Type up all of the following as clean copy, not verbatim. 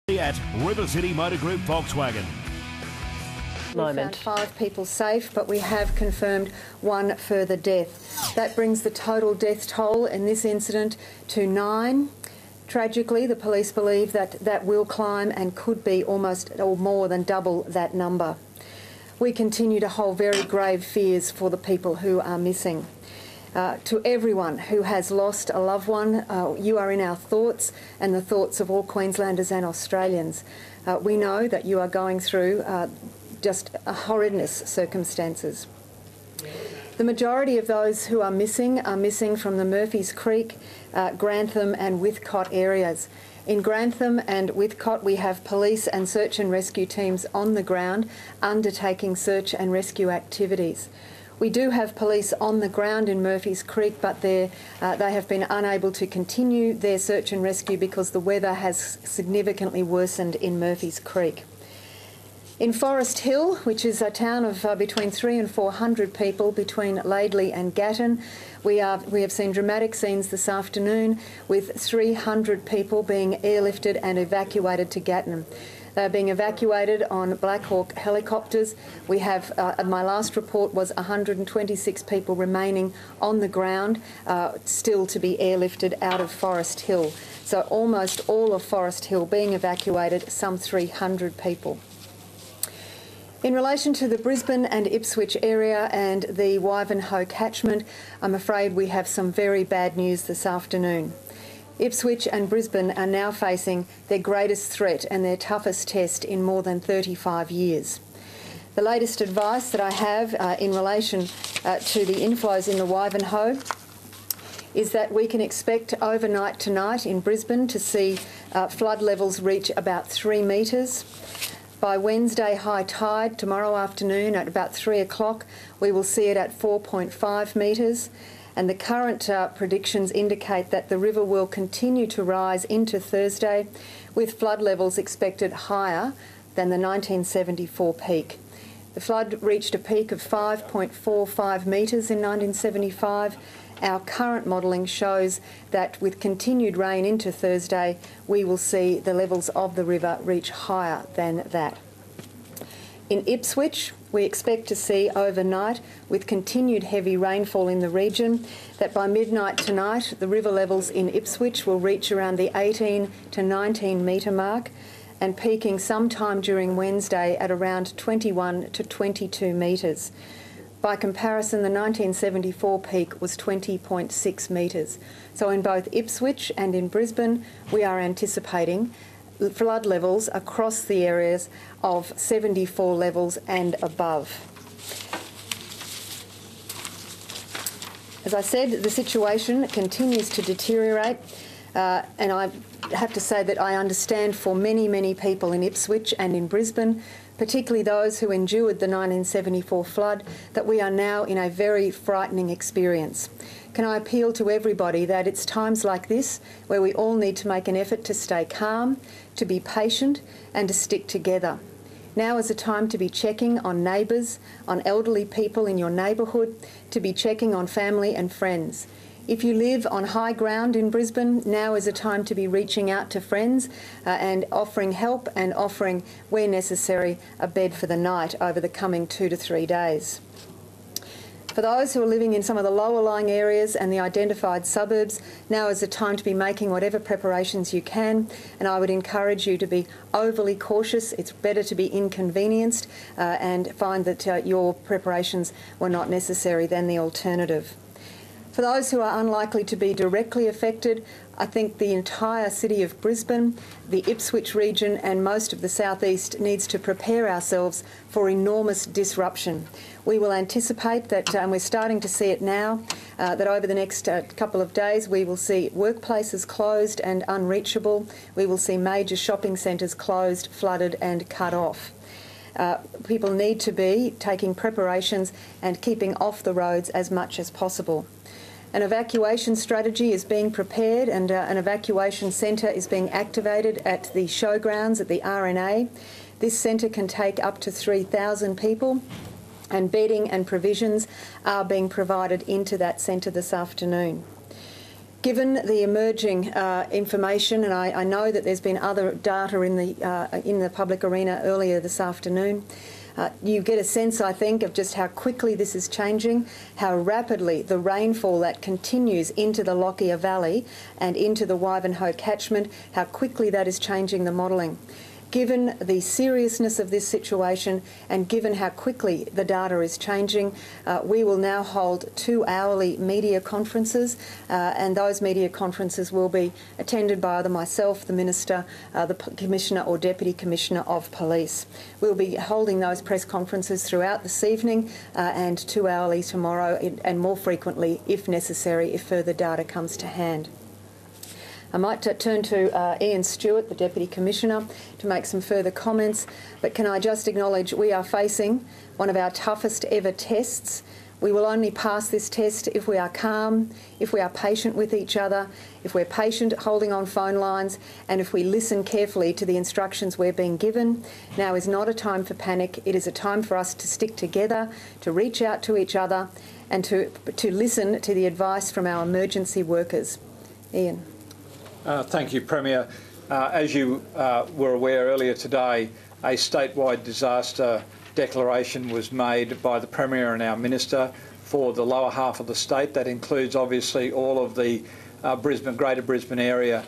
At River City Motor Group Volkswagen. We found 5 people safe, but we have confirmed 1 further death. That brings the total death toll in this incident to 9. Tragically, the police believe that will climb and could be almost or more than double that number. We continue to hold very grave fears for the people who are missing. To everyone who has lost a loved one, you are in our thoughts and the thoughts of all Queenslanders and Australians. We know that you are going through just horrendous circumstances. The majority of those who are missing from the Murphy's Creek, Grantham and Whithcott areas. In Grantham and Whithcott, we have police and search and rescue teams on the ground undertaking search and rescue activities. We do have police on the ground in Murphy's Creek, but they have been unable to continue their search and rescue because the weather has significantly worsened in Murphy's Creek. In Forest Hill, which is a town of between 300 and 400 people between Laidley and Gatton, we have seen dramatic scenes this afternoon with 300 people being airlifted and evacuated to Gatton. They're being evacuated on Black Hawk helicopters. We have, my last report was 126 people remaining on the ground, still to be airlifted out of Forest Hill. So almost all of Forest Hill being evacuated, some 300 people. In relation to the Brisbane and Ipswich area and the Wivenhoe catchment, I'm afraid we have some very bad news this afternoon. Ipswich and Brisbane are now facing their greatest threat and their toughest test in more than 35 years. The latest advice that I have in relation to the inflows in the Wivenhoe is that we can expect overnight tonight in Brisbane to see flood levels reach about 3 metres. By Wednesday high tide, tomorrow afternoon at about 3 o'clock, we will see it at 4.5 metres. And the current predictions indicate that the river will continue to rise into Thursday, with flood levels expected higher than the 1974 peak. The flood reached a peak of 5.45 metres in 1975. Our current modelling shows that with continued rain into Thursday, we will see the levels of the river reach higher than that. In Ipswich, we expect to see overnight, with continued heavy rainfall in the region, that by midnight tonight, the river levels in Ipswich will reach around the 18 to 19 metre mark and peaking sometime during Wednesday at around 21 to 22 metres. By comparison, the 1974 peak was 20.6 metres. So in both Ipswich and in Brisbane, we are anticipating flood levels across the areas of 74 levels and above. As I said, the situation continues to deteriorate, and I have to say that I understand for many, many people in Ipswich and in Brisbane, particularly those who endured the 1974 flood, that we are now in a very frightening experience. Can I appeal to everybody that it's times like this where we all need to make an effort to stay calm, to be patient and to stick together. Now is a time to be checking on neighbours, on elderly people in your neighbourhood, to be checking on family and friends. If you live on high ground in Brisbane, now is a time to be reaching out to friends and offering help and offering, where necessary, a bed for the night over the coming 2 to 3 days. For those who are living in some of the lower lying areas and the identified suburbs, now is the time to be making whatever preparations you can, and I would encourage you to be overly cautious. It's better to be inconvenienced and find that your preparations were not necessary than the alternative. For those who are unlikely to be directly affected, I think the entire city of Brisbane, the Ipswich region and most of the southeast needs to prepare ourselves for enormous disruption. We will anticipate that, and we're starting to see it now, that over the next couple of days we will see workplaces closed and unreachable. We will see major shopping centres closed, flooded and cut off. People need to be taking preparations and keeping off the roads as much as possible. An evacuation strategy is being prepared and an evacuation centre is being activated at the showgrounds at the RNA. This centre can take up to 3,000 people, and bedding and provisions are being provided into that centre this afternoon. Given the emerging information, and I know that there's been other data in the public arena earlier this afternoon, you get a sense, I think, of just how quickly this is changing, how rapidly the rainfall that continues into the Lockyer Valley and into the Wivenhoe catchment, how quickly that is changing the modelling. Given the seriousness of this situation and given how quickly the data is changing, we will now hold 2 hourly media conferences, and those media conferences will be attended by either myself, the Minister, the Commissioner or Deputy Commissioner of Police. We'll be holding those press conferences throughout this evening and 2 hourly tomorrow, and more frequently if necessary, if further data comes to hand. I might turn to Ian Stewart, the Deputy Commissioner, to make some further comments, but can I just acknowledge we are facing one of our toughest ever tests. We will only pass this test if we are calm, if we are patient with each other, if we're patient holding on phone lines, and if we listen carefully to the instructions we're being given. Now is not a time for panic. It is a time for us to stick together, to reach out to each other, and to listen to the advice from our emergency workers. Ian. Thank you, Premier. As you were aware earlier today, a statewide disaster declaration was made by the Premier and our Minister for the lower half of the state. That includes obviously all of the Greater Brisbane area.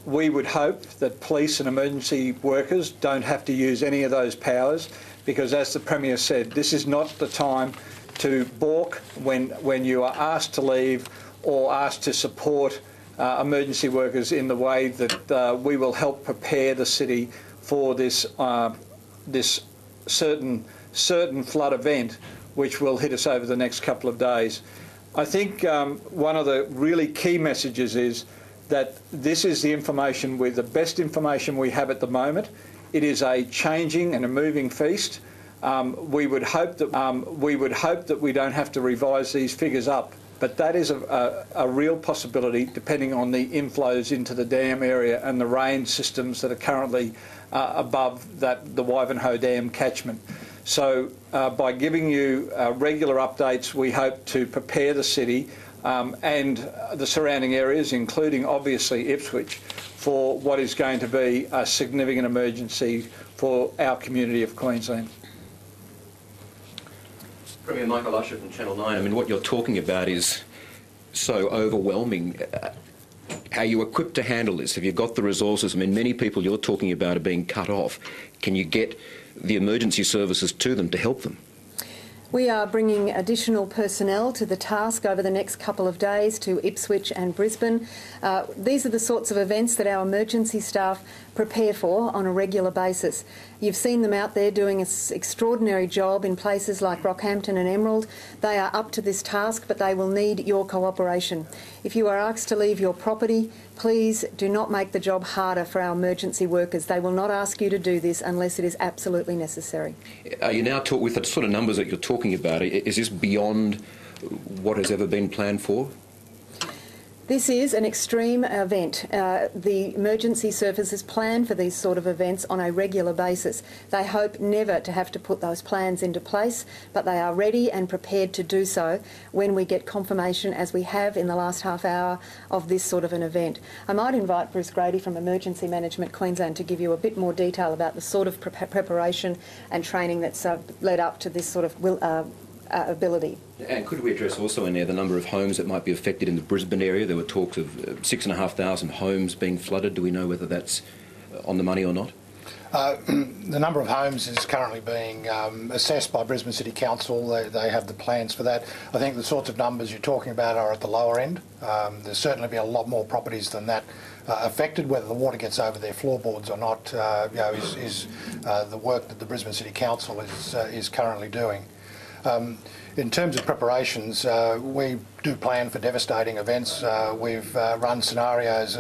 We would hope that police and emergency workers don't have to use any of those powers because, as the Premier said, this is not the time to balk when you are asked to leave or asked to support emergency workers in the way that we will help prepare the city for this certain flood event which will hit us over the next couple of days. I think one of the really key messages is that this is the information, the best information we have at the moment. It is a changing and a moving feast. We would hope that we don't have to revise these figures up. But that is a real possibility depending on the inflows into the dam area and the rain systems that are currently above the Wivenhoe Dam catchment. So by giving you regular updates, we hope to prepare the city and the surrounding areas, including obviously Ipswich, for what is going to be a significant emergency for our community of Queensland. Premier Michael Usher from Channel 9, I mean, what you're talking about is so overwhelming. Are you equipped to handle this? Have you got the resources? I mean, many people you're talking about are being cut off. Can you get the emergency services to them to help them? We are bringing additional personnel to the task over the next couple of days to Ipswich and Brisbane. These are the sorts of events that our emergency staff prepare for on a regular basis. You've seen them out there doing an extraordinary job in places like Rockhampton and Emerald. They are up to this task, but they will need your cooperation. If you are asked to leave your property, please do not make the job harder for our emergency workers. They will not ask you to do this unless it is absolutely necessary. Are you now with the sort of numbers that you're talking about, is this beyond what has ever been planned for? This is an extreme event. The emergency services plan for these sort of events on a regular basis. They hope never to have to put those plans into place, but they are ready and prepared to do so when we get confirmation, as we have in the last half hour, of this sort of an event. I might invite Bruce Grady from Emergency Management Queensland to give you a bit more detail about the sort of preparation and training that's led up to this sort of ability. And could we address also in there the number of homes that might be affected in the Brisbane area? There were talks of 6,500 homes being flooded. Do we know whether that's on the money or not? The number of homes is currently being assessed by Brisbane City Council. They have the plans for that. I think the sorts of numbers you're talking about are at the lower end. There's certainly been a lot more properties than that affected. Whether the water gets over their floorboards or not is the work that the Brisbane City Council is currently doing. In terms of preparations, we do plan for devastating events. We've run scenarios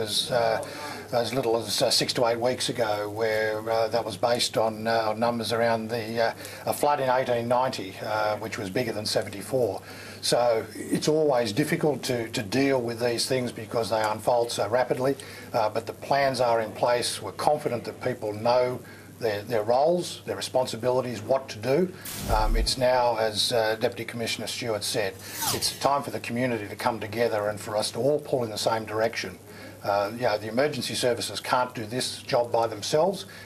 as little as 6 to 8 weeks ago, where that was based on numbers around a flood in 1890, which was bigger than 74. So it's always difficult to deal with these things because they unfold so rapidly, but the plans are in place. We're confident that people know their roles, their responsibilities, what to do. It's now, as Deputy Commissioner Stewart said, it's time for the community to come together and for us to all pull in the same direction. The emergency services can't do this job by themselves.